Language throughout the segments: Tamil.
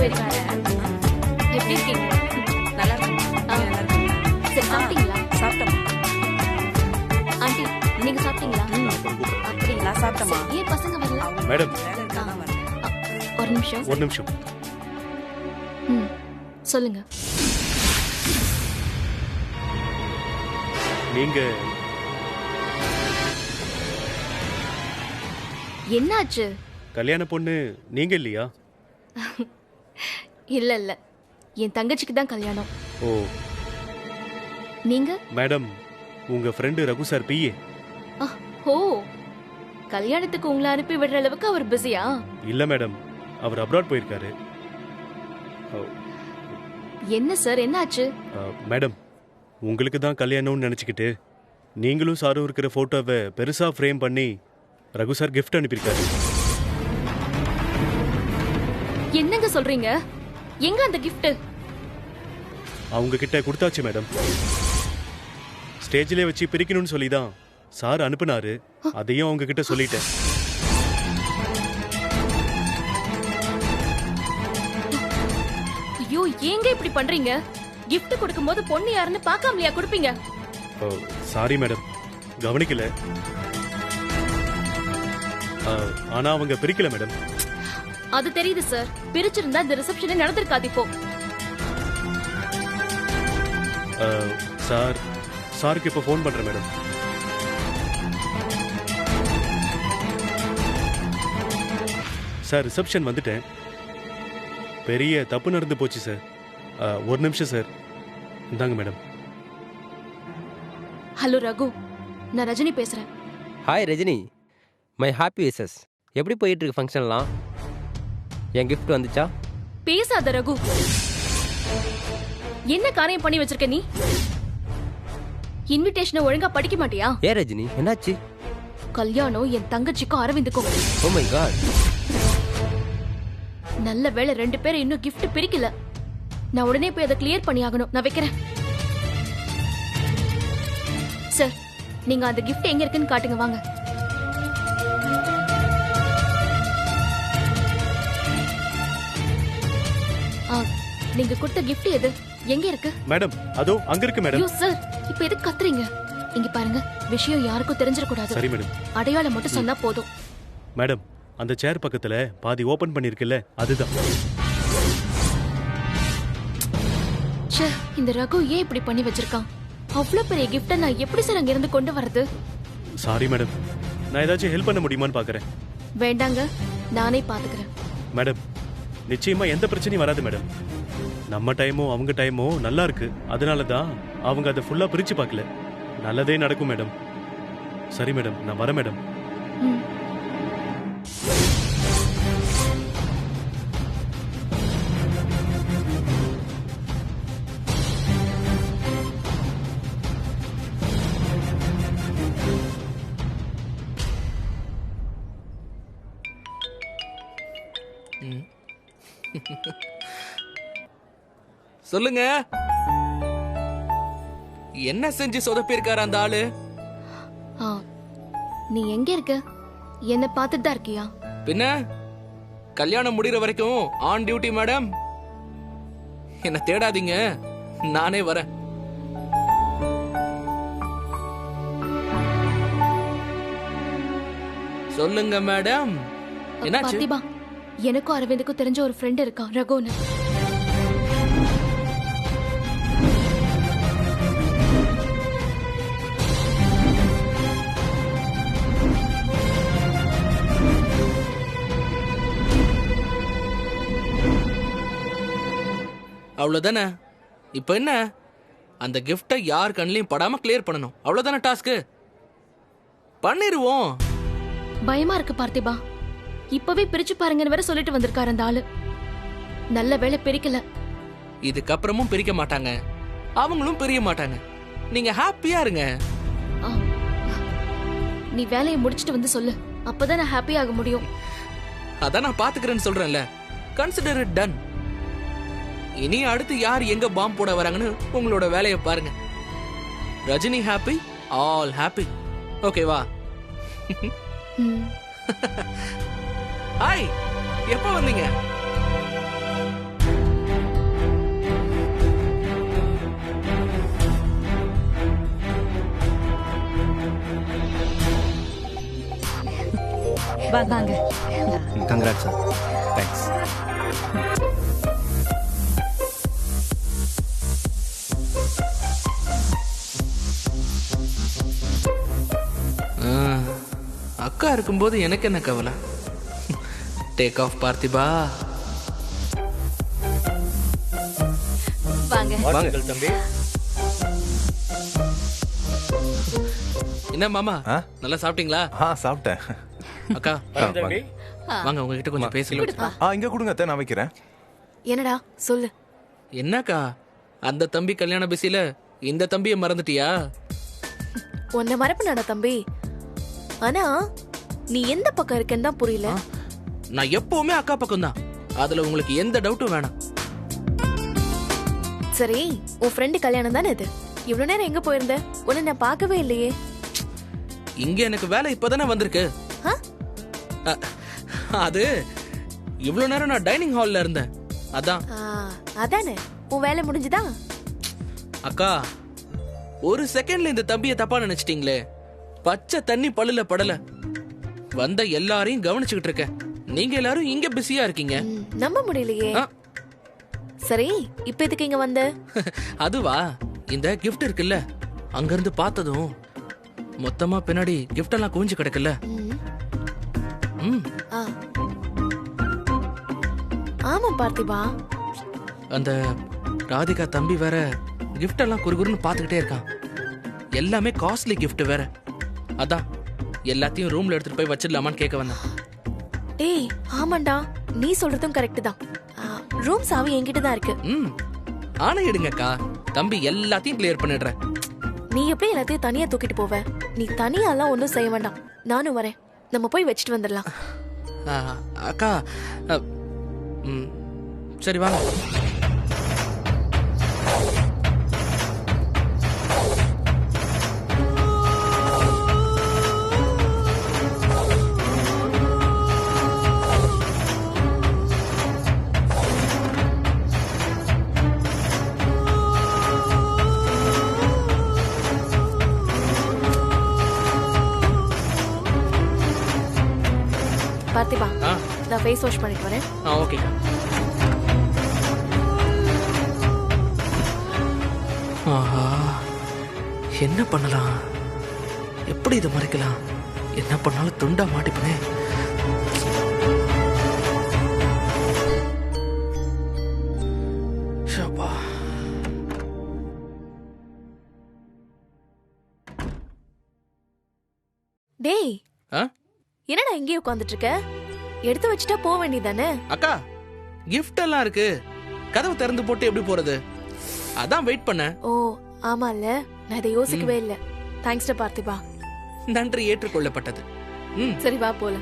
போயிருக்காரு. எப்படி இருக்கீங்க? நல்லா இருக்கேன். சரி, சாப்பிட்டீங்களா? சாப்பிட்டேன். ஆண்டி, நீங்க சாப்பிட்டீங்களா? அப்படிங்களா? சாப்பிட்டேம்மா. சரி, ஏன் பசங்க வரல? மேடம் ஒரு நிமிஷம். ஒரு நிமிஷம். சொல்லுங்க. நீங்க என்னாச்சு? கல்யாண பொண்ணு நீங்க இல்லையா? இல்ல இல்ல, என் தங்கச்சிக்கு தான் கல்யாணம். ஓ நீங்க? மேடம், உங்க ஃப்ரெண்டு ரகு சார் பிஏ. ஓ, கல்யாணத்துக்கு உங்களை அனுப்பி விடுற அளவுக்கு அவர் பிஸியா? இல்ல மேடம், அவர் அப்ராட் போயிருக்காரு. என்ன சார், என்னாச்சு? மேடம், உங்களுக்கு தான் கல்யாணம்னு நினச்சிக்கிட்டு நீங்களும் சாரும் இருக்கிற ஃபோட்டோவை பெருசாக ஃப்ரேம் பண்ணி ரகு சார் கிஃப்ட் அனுப்பியிருக்காரு. என்னங்க சொல்றீங்க? எங்க அந்த கிஃப்ட்? அவங்க கிட்ட கொடுத்தாச்சு மேடம். ஸ்டேஜ்லேயே வச்சு பிரிக்கணும்னு சொல்லி தான் சார் அனுப்புனாரு. அதையும் அவங்க கிட்ட சொல்லிட்டேன். ஐயோ, ஏங்க இப்படி பண்றீங்க? கிஃப்ட் கொடுக்கும்போது பொண்ணு யாருன்னு பார்க்காமலையா கொடுப்பீங்க? சாரி மேடம், கவனிக்கல. ஆனா அவங்க பிரிக்கல மேடம். அது தெரியுது சார். பிரிச்சிருந்தா இந்த ரிசப்ஷனே நடந்திருக்காது. இப்போ சாருக்கு இப்போ ஃபோன் பண்றேன் மேடம். சார், ரிசப்ஷன் வந்துட்டேன். பெரிய தப்பு நடந்து போச்சு சார். ஒரு நிமிஷம் சார். இந்தாங்க மேடம். ஹலோ ரகு, நான் ரஜினி பேசுறேன். Hi Rajini, my happy wishes. எப்படி போயிட்டு இருக்கு ஃபங்க்ஷன்லாம்? என் கிஃப்ட் வந்துச்சா? பேசாத ரகு. என்ன காரியம் பண்ணி வச்சிருக்க நீ? இன்விடேஷனை ஒழுங்கா படிக்க மாட்டியா? ஏ ரஜினி, என்னாச்சு? கல்யாணம் என் தங்கச்சிக்கும் அரவிந்துக்கும். Oh my God. நல்ல வேளை 2 பேரும் இன்னும் கிஃப்ட் பிரிக்கல. நான் உடனே போய் அதை கிளியர் பண்ணி ஆகணும். நான் வைக்கிறேன். சார், நீங்க அந்த கிஃப்ட் எங்க இருக்குன்னு காட்டுங்க. வாங்க. நீங்க கொடுத்த கிஃப்ட் எது? எங்க இருக்கு? மேடம், அதோ அங்க இருக்கு மேடம். ஐயோ சார், இப்போ எதுக்கு கத்துறீங்க? இங்க பாருங்க, விஷயம் யாருக்கும் தெரிஞ்சிட கூடாது. சரி மேடம். அடையாளம் மட்டும் சொன்னா போதும். மேடம், அந்த சேர் பக்கத்துல பாதி ஓபன் பண்ணிருக்குல்ல, அதுதான். ச்சே, இந்த ரகு ஏன் இப்படி பண்ணி வச்சிருக்கான்? அவ்வளவு பெரிய கிஃப்ட நான் எப்படி சார் அங்க இருந்து கொண்டு வரது? சாரி மேடம், நான் ஏதாச்சும் ஹெல்ப் பண்ண முடியுமான்னு பாக்குறேன். வேண்டாங்க, நானே பாத்துக்கிறேன். மேடம், நிச்சயமா எந்த பிரச்சனையும் வராது மேடம். நம்ம டைமோ அவங்க டைமோ நல்லா இருக்கு. அதனால தான் அவங்க அதை ஃபுல்லா பிரிச்சு பார்க்கல. நல்லதே நடக்கும் மேடம். சரி மேடம், நான் வரேன் மேடம். சொல்லுங்க, என்ன செஞ்சு சொதப்பிருக்காரு அந்த ஆளு? நீ எங்க இருக்க? என்ன பார்த்துட்டு தான் இருக்கியா? பின்ன கல்யாணம் முடிகிற வரைக்கும் ஆன் டியூட்டி மேடம். என்ன தேடாதீங்க, நானே வரேன். சொல்லுங்க மேடம், என்னாச்சு? பார்த்திபா, எனக்கும் அரவிந்துக்கும் தெரிஞ்ச ஒரு ஃப்ரெண்ட் இருக்கான், ரகுன்னு. அவ்வளவுதானே. இப்ப என்ன, அந்த கிஃப்டை யார் கண்ணிலையும் படாம கிளியர் பண்ணணும். அவ்வளவுதானே டாஸ்க். பண்ணிருவோம். பயமா இருக்கு பார்த்திபா. இப்பவே பிரிச்சு பாருங்கன்னு வேற சொல்லிட்டு வந்திருக்காரு அந்த ஆளு. நல்ல வேளை பிரிக்கல. இதுக்கப்புறமும் பிரிக்க மாட்டாங்க, அவங்களும் பிரிய மாட்டாங்க. நீங்க ஹாப்பியா இருங்க. நீ வேலையை முடிச்சிட்டு வந்து சொல்லு, அப்பதான் நான் ஹாப்பி ஆக முடியும். அதான் நான் பாத்துக்கிறேன்னு சொல்றேன்ல. Consider it done. இனி அடுத்து யார் எங்க பாம்பு போட வராங்கன்னு உங்களோட வேலையை பாருங்க. Rajini happy, all happy. ஓகேவா? ஹாய், எப்போ வந்தீங்க? வாங்க. Congrats sir. தேங்க்ஸ். அக்கா இருக்கும்போது எனக்கு என்ன கவலை. டேக் ஆஃப் பார்த்திபா. வாங்க. வாங்க தம்பி. என்ன மாமா, ஆ? நல்லா சாப்பிட்டீங்களா? சாப்பிட்டேன். அக்கா தம்பி. வாங்க, உங்ககிட்ட கொஞ்சம் பேசலாம். இங்க கொடுங்க அத்தை, நான் வைக்கிறேன். என்னடா சொல்லு. என்னக்கா, அந்த தம்பி கல்யாண பிஸில இந்த தம்பியை மறந்துட்டியா? உன்னை மறப்பனாடா தம்பி. ஆனா நீ எந்த பக்கம் இருக்கன்னு தான் புரியல. நான் எப்பவுமே அக்கா பக்கம் தான். அதுல உங்களுக்கு எந்த டவுட்டும் வேணாம். சரி, உன் ஃப்ரெண்டு கல்யாணம் தானே இது. இவ்வளவு நேரம் எங்க போயிருந்த? உன்னை நான் பார்க்கவே இல்லையே. இங்க எனக்கு வேலை இப்பதானே வந்திருக்கு. ஆ? அது இவ்வளவு நேரம் நான் டைனிங் ஹால்ல இருந்தேன். அதான். அதானே, உன் வேலை முடிஞ்சுதா? அக்கா, ஒரு செகண்ட்ல இந்த தம்பியை தப்பா நினைச்சிட்டீங்களே. பச்சை தண்ணி பல்லுல படல. வந்த எல்லாரையும் கவனிச்சுக்கிட்டு இருக்கேன். நீங்க எல்லாரும் இங்க பிஸியா இருக்கீங்க. நம்ப முடியலையே. ஆ. சரி, இப்ப எதுக்கு இங்க வந்த? அதுவா, இந்த கிஃப்ட் இருக்குல்ல, அங்க இருந்து பார்த்ததும் மொத்தமா பின்னாடி கிஃப்ட் எல்லாம் குவிஞ்சு கிடக்குல்ல. ம். ஆ. ஆமா பார்த்திபா. அந்த ராதிகா தம்பி வேற கிஃப்ட் எல்லாம் குறுகுறுன்னு பாத்துக்கிட்டே இருக்கான். எல்லாமே காஸ்ட்லி கிஃப்ட் வேற. அதான் எல்லாத்தையும் ரூம்ல எடுத்துட்டு போய் வச்சிடலாமான்னு கேட்க வந்தேன். டேய், ஆமாண்டா, நீ சொல்றதும் கரெக்ட் தான். ரூம் சாவி என்கிட்ட தான் இருக்கு. ம், ஆனா எடுங்கக்கா, தம்பி எல்லாத்தையும் கிளியர் பண்ணிடுறேன். நீ எப்படி எல்லாத்தையும் தனியா தூக்கிட்டு போவ? நீ தனியா எல்லாம் ஒன்னும் செய்ய வேண்டாம், நானும் வரேன். நம்ம போய் வச்சுட்டு வந்துடலாம். அக்கா, சரி வாங்க. பார்த்திபா, நான் ஃபேஸ் வாஷ் பண்ணிட்டு வரேன். ஓகேக்கா. ஆஹா, என்ன பண்ணலாம்? எப்படி இதை மறைக்கலாம்? என்ன பண்ணாலும் துண்டா மாட்டிப்பனே. ஷப்பா. டேய், என்னடா இங்கே உட்கார்ந்துட்டு இருக்க? எடுத்து வச்சுட்டா போக வேண்டியதானே? அக்கா, கிஃப்ட் எல்லாம் இருக்கு. கதவு திறந்து போட்டு எப்படி போறது? அதான் வெயிட் பண்ண. ஓ ஆமால, நான் இதை யோசிக்கவே இல்ல. தேங்க்ஸ் டா பார்த்திபா. நன்றி ஏற்றுக்கொள்ளப்பட்டது. சரி வா போல.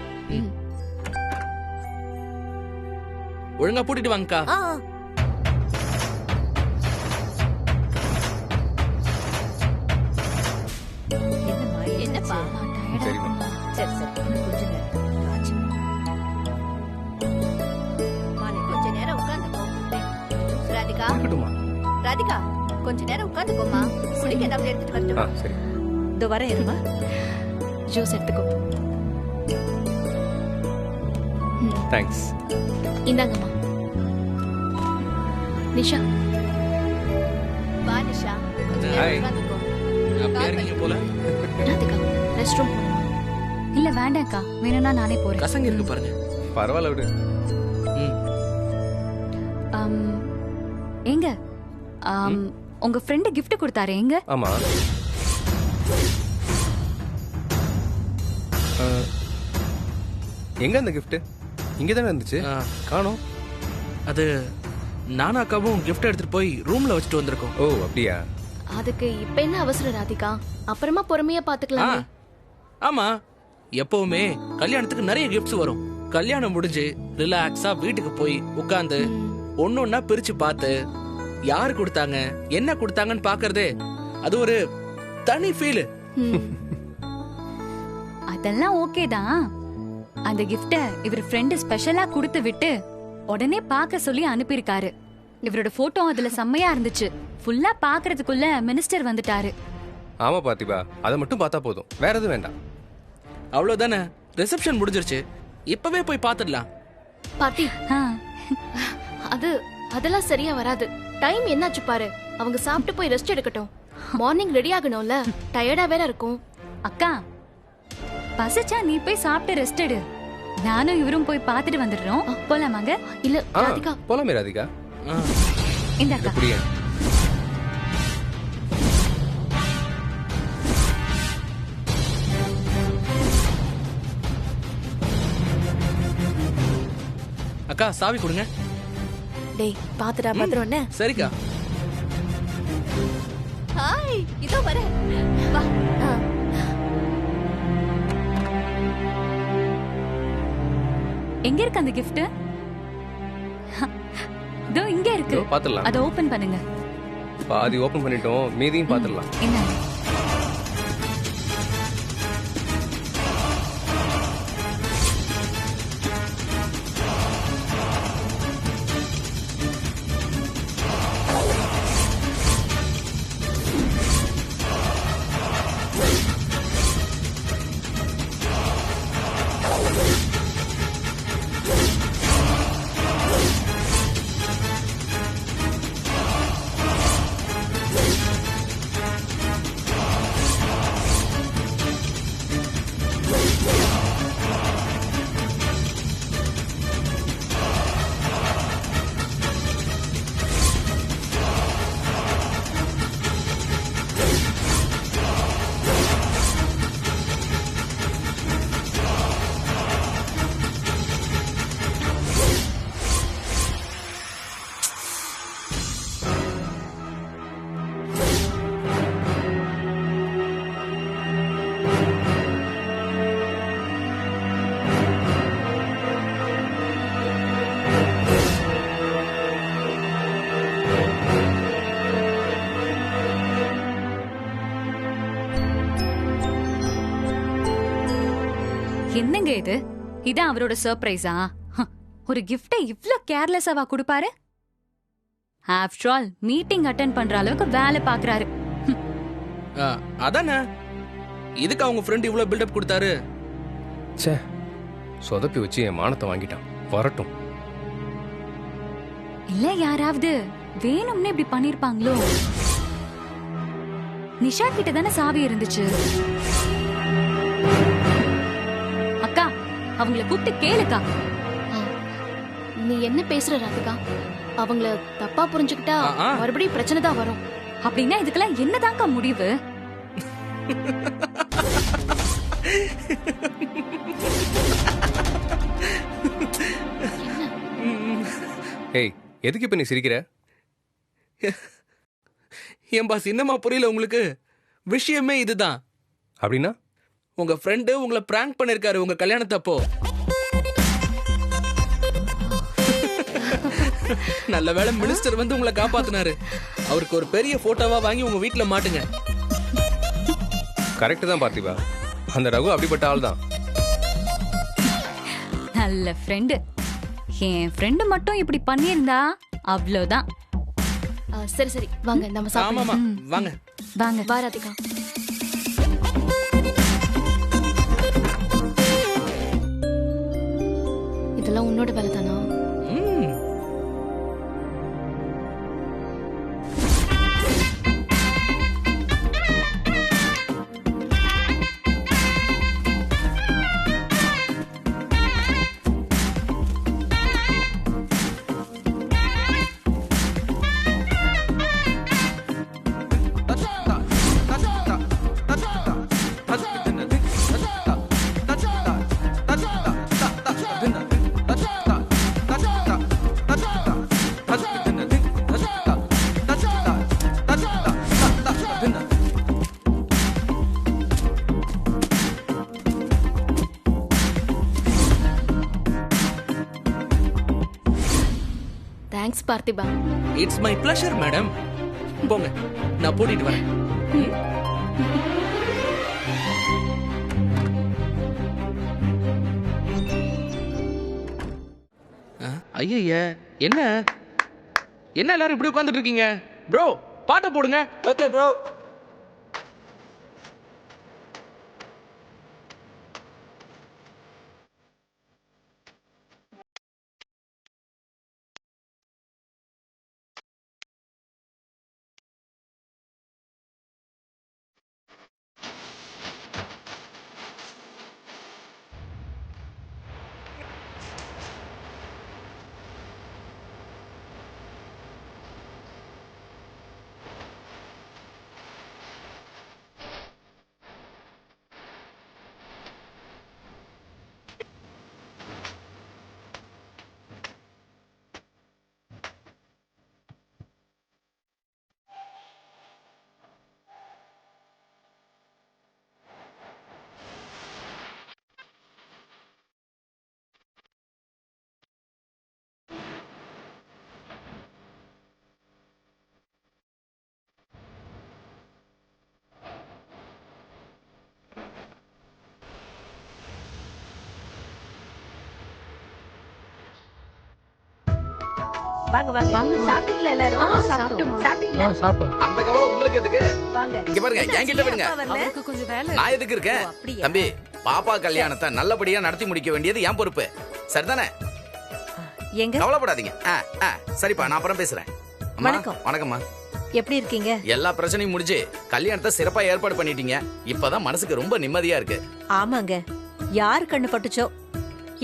ஒழுங்கா பூட்டிட்டு வாங்கக்கா. என்னப்பா? சரிம்மா. சரி சரி, கொஞ்ச நேரம் ஆச்சு. கொஞ்ச நேரம் உட்காந்துக்கோ. ராதிகா, ராதிகா, கொஞ்ச நேரம் உட்காந்துக்கோமா. குடிக்க ஏதாவது எடுத்துட்டு வரட்டுமா? சரி. இதோ வரேன், இருமா. ஜூஸ் எடுத்துக்கோ. தேங்க்ஸ். இந்தாங்கம்மா. நிஷா, வா நிஷா, கொஞ்ச Hi. நேரம் உட்காந்துக்கோ. அப்படியே இருக்கீங்க போல. ராதிகா, ரெஸ்ட் ரூம் போகணுமா? இல்ல வேண்டாம்க்கா, வேணும்னா நானே போறேன். கசங்க இருக்கு பாருங்க. பரவாயில்ல விடு. எங்க உங்க ஃப்ரெண்ட் gift கொடுத்தாரு எங்க? ஆமா. எங்க அந்த gift? இங்க தானே இருந்துச்சு. காணோம். அது நானும் அக்காவும் கிஃப்ட் எடுத்துட்டு போய் ரூம்ல வச்சுட்டு வந்திருக்கோம். ஓ அப்படியா? அதுக்கு இப்ப என்ன அவசரம் ராதிகா? அப்புறமா பொறுமையா பாத்துக்கலாம். ஆமா, எப்பவுமே கல்யாணத்துக்கு நிறைய கிஃப்ட்ஸ் வரும். கல்யாணம் முடிஞ்சு ரிலாக்ஸா வீட்டுக்கு போய் உட்கார்ந்து ஒன்னொன்னா பிரிச்சு பார்த்து யாரு கொடுத்தாங்க என்ன கொடுத்தாங்கன்னு பாக்குறதே அது ஒரு தனி ஃபீல். அதெல்லாம் ஓகே தான். அந்த கிஃப்ட இவர் ஃப்ரெண்ட் ஸ்பெஷலா கொடுத்து விட்டு உடனே பார்க்க சொல்லி அனுப்பியிருக்காரு. இவரோட போட்டோ அதுல செம்மையா இருந்துச்சு. ஃபுல்லா பாக்குறதுக்குள்ள மினிஸ்டர் வந்துட்டாரு. ஆமா பார்த்திபா, அதை மட்டும் பார்த்தா போதும், வேற எதுவும் வேண்டாம். அவ்வளவுதானே, ரிசப்ஷன் முடிஞ்சிருச்சு. இப்பவே போய் பார்த்துடலாம். பார்த்தி ஆ, அதெல்லாம் சரியா வராது. டைம் என்னாச்சு பாரு. அவங்க சாப்பிட்டு போய் ரெஸ்ட் எடுக்கட்டும். மார்னிங் ரெடி ஆகணும்ல. டயர்டா வேற இருக்கும். அக்கா பசிச்சா நீ போய் சாப்பிட்டு ரெஸ்ட் எடு. நானும் இவரும் போய் பார்த்துட்டு வந்துடுறோம். போலாமாங்க? இல்ல ஆ ராதிகா, போலாமே ராதிகா. ஆ. இந்த அக்கா புரிய அக்கா சாவி கொடுங்க. டேய் பாத்துடா பத்திரம்னு. சரிக்கா. ஹாய் இதோ வரேன். வா. எங்க இருக்கு அந்த gift? இதோ இங்க இருக்கு. பாத்துடலாம். அதை ஓபன் பண்ணுங்க. பாதி ஓபன் பண்ணிட்டோம், மீதியும் பாத்துடலாம். என்ன? என்னங்க இது? இதான் அவரோட சர்ப்ரைஸா? ஒரு கிஃப்டை இவ்ளோ கேர்லெஸ்ஸாவா கொடுப்பாரு? ஆஃப்டர் ஆல் மீட்டிங் அட்டெண்ட் பண்ற அளவுக்கு வேலை பாக்குறாரு. அதானே இதுக்கு அவங்க ஃப்ரெண்ட் இவ்வளவு பில்டப் கொடுத்தாரு. ச்சே, சொதப்பி வச்சு என் மானத்தை வாங்கிட்டான். வரட்டும். இல்ல யாராவது வேணும்னு இப்படி பண்ணிருப்பாங்களோ? நிஷா கிட்ட தானே சாவி இருந்துச்சு. அக்கா அவங்கள கூப்பிட்டு கேளுக்கா. நீ என்ன பேசுற ராதிகா? அவங்கள தப்பா புரிஞ்சுக்கிட்டா மறுபடியும் பிரச்சனை தான் வரும். அப்படின்னா இதுக்கெல்லாம் என்னதான்க்கா முடிவு? ஏய், எதுக்கு இப்ப நீ சிரிக்கிற? என் பாஸ் என்னமா புரியல உங்களுக்கு? விஷயமே இதுதான். அப்படின்னா உங்க ஃப்ரெண்டு உங்களை பிராங்க் பண்ணிருக்காரு உங்க கல்யாணத்தப்போ. நல்ல வேளை மினிஸ்டர் வந்து உங்களை காப்பாத்தினாரு. அவருக்கு ஒரு பெரிய போட்டோவா வாங்கி உங்க வீட்டுல மாட்டுங்க. கரெக்ட் தான் பார்த்திபா. அந்த ரகு அப்படிப்பட்ட ஆள் தான். நல்ல ஃப்ரெண்டு. என் ஃப்ரெண்டு மட்டும் இப்படி பண்ணியிருந்தா அவ்வளவுதான். சரி சரி வாங்க நம்ம ஆமாமா சாப்பிடலாம். வாங்க வாங்க. வா ராதிகா. இதெல்லாம் உன்னோட வேலை தானா? ம். தேங்க்ஸ் பார்த்திபா. It's my pleasure madam. போங்க, நான் போட்டிட்டு வரேன். ஐய என்ன என்ன எல்லாரும் இப்படி உட்கார்ந்துட்டு இருக்கீங்க? ப்ரோ பாட்டை போடுங்க. Okay bro. வாங்க வாங்க சாப்பிட்டீங்களா எல்லாரும்? சாப்பிட்டீங்களா? அந்த கவலை உங்களுக்கு எதுக்கு? வாங்க. இங்க பாருங்க, என்கிட்ட விடுங்க. அவருக்கு கொஞ்சம் வேலை நான் எதுக்கு இருக்கேன்? அப்படியா? தம்பி, பாப்பா கல்யாணத்தை நல்லபடியா நடத்தி முடிக்க வேண்டியது என் பொறுப்பு. சரிதானே? எங்க கவலைப்படாதீங்க. சரிப்பா, நான் அப்புறம் பேசுறேன். அம்மா, வணக்கம். வணக்கம்மா. எப்படி இருக்கீங்க? எல்லா பிரச்சனையும் முடிஞ்சு கல்யாணத்தை சிறப்பா ஏற்பாடு பண்ணிட்டீங்க. இப்பதான் மனசுக்கு ரொம்ப நிம்மதியா இருக்கு. ஆமாங்க. யார் கண்ணு பட்டுச்சோ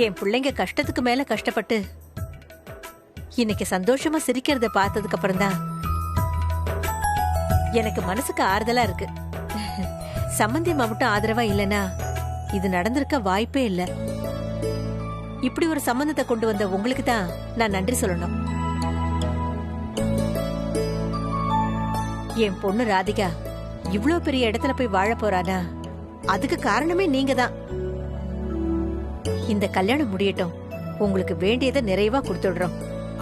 என் பிள்ளைங்க கஷ்டத்துக்கு மேல கஷ்டப்பட்டு இன்னைக்கு சந்தோஷமா சிரிக்கிறத பார்த்ததுக்கு அப்புறம் தான் எனக்கு மனசுக்கு ஆறுதலா இருக்கு. சம்பந்தி மட்டும் ஆதரவா இல்லனா இது நடந்திருக்க வாய்ப்பே இல்ல. இப்படி ஒரு சம்பந்தத்தை கொண்டு வந்த உங்களுக்கு தான் நான் நன்றி சொல்லணும். என் பொண்ணு ராதிகா இவ்ளோ பெரிய இடத்துல போய் வாழ போறானா அதுக்கு காரணமே நீங்க தான். இந்த கல்யாணம் முடியட்டும், உங்களுக்கு வேண்டியதை நிறைவா கொடுத்துடுறோம்.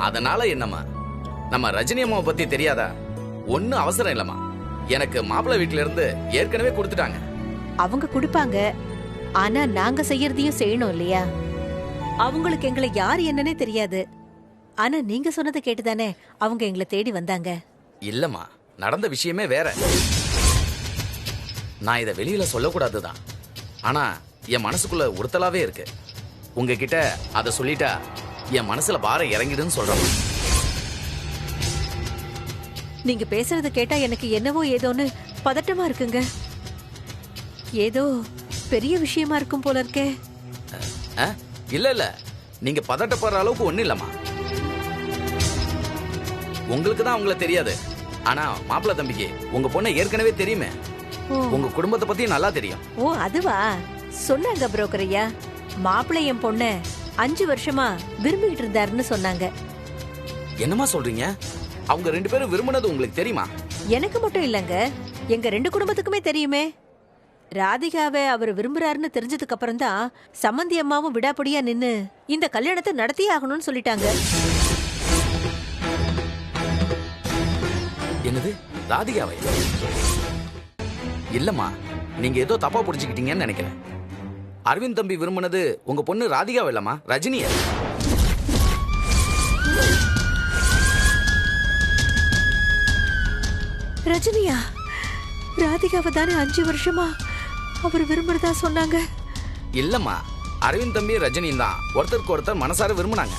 அதனால என்னம்மா, நம்ம ரஜினி அம்மாவை பத்தி தெரியாதா? ஒன்னும் அவசரம் இல்லம்மா. எனக்கு மாப்பிள்ளை வீட்டுல இருந்து ஏற்கனவே கொடுத்துட்டாங்க. அவங்க குடிப்பாங்க, ஆனா நாங்க செய்யறதையும் செய்யணும் இல்லையா? அவங்களுக்கு எங்களை யார் என்னன்னே தெரியாது. ஆனா நீங்க சொன்னதை கேட்டுதானே அவங்க எங்களை தேடி வந்தாங்க. இல்லம்மா, நடந்த விஷயமே வேற. நான் இதை வெளியில சொல்லக்கூடாதுதான், ஆனா என் மனசுக்குள்ள உறுத்தலாவே இருக்கு. உங்ககிட்ட அதை சொல்லிட்டா என் மனசுல பாரம் இறங்கிடுன்னு சொல்றேன். நீங்க பேசுறத கேட்டா எனக்கு என்னவோ ஏதோன்னு பதட்டமா இருக்குங்க. ஏதோ பெரிய விஷயமா இருக்கும் போல இருக்கே. இல்ல இல்ல, நீங்க பதட்டப்படுற அளவுக்கு ஒண்ணு இல்லம்மா. உங்களுக்கு தான் அவங்கள தெரியாது, ஆனா மாப்பிள்ளை தம்பிக்கு உங்க பொண்ணை ஏற்கனவே தெரியுமே. உங்க குடும்பத்தை பத்தி நல்லா தெரியும். ஓ அதுவா? சொன்னாங்க புரோக்கர் ஐயா, மாப்பிள்ளை என் பொண்ண 5 வருஷமா விரும்பிக்கிட்டு இருந்தாருன்னு சொன்னாங்க. என்னமா சொல்றீங்க? அவங்க 2 பேரும் விரும்பினது உங்களுக்கு தெரியுமா? எனக்கு மட்டும் இல்லங்க, எங்க 2 குடும்பத்துக்குமே தெரியுமே. ராதிகாவை அவர் விரும்புறாருன்னு தெரிஞ்சதுக்கு அப்புறம் தான் சம்மந்தி அம்மாவும் விடாப்படியா நின்னு இந்த கல்யாணத்தை நடத்தியே ஆகணும்னு சொல்லிட்டாங்க. என்னது, ராதிகாவை? இல்லம்மா, நீங்க ஏதோ தப்பா புரிஞ்சுக்கிட்டீங்கன்னு நினைக்கிறேன். அரவிந்த் தம்பி விரும்பினது உங்க பொண்ணு ராதிகாவை இல்லம்மா, ரஜினிய. ரஜினியா? ராதிகாவை தானே 5 வருஷமா அவர் விரும்புறதா சொன்னாங்க. இல்லம்மா, அரவிந்த் தம்பி ரஜினியும் தான் ஒருத்தருக்கு ஒருத்தர் மனசார விரும்பினாங்க.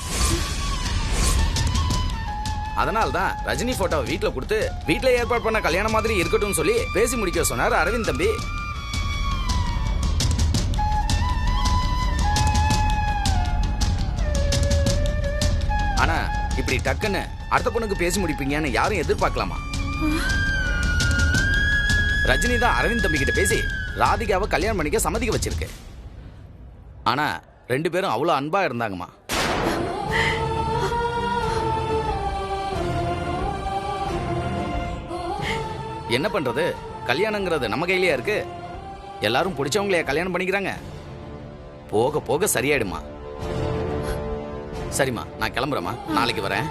அதனால்தான் ரஜினி போட்டோவை வீட்டுல கொடுத்து வீட்டுல ஏற்பாடு பண்ண கல்யாணம் மாதிரி இருக்கட்டும் சொல்லி பேசி முடிக்க சொன்னார் அரவிந்த் தம்பி. ஆனா இப்படி டக்குன்னு அடுத்த பொண்ணுக்கு பேசி முடிப்பீங்கன்னு யாரும் எதிர்பார்க்கலாமா? ரஜினி தான் அரவிந்த் தம்பி கிட்ட பேசி ராதிகாவை கல்யாணம் பண்ணிக்க சம்மதிக்க வச்சிருக்கு. ஆனா 2 பேரும் அவ்வளவு அன்பா இருந்தாங்கம்மா. என்ன பண்றது, கல்யாணங்கிறது நம்ம கையிலேயே இருக்கு. எல்லாரும் பிடிச்சவங்களைய கல்யாணம் பண்ணிக்கிறாங்க. போக போக சரியாயிடுமா. சரிம்மா, நான் கிளம்புறேம்மா, நாளைக்கு வரேன்.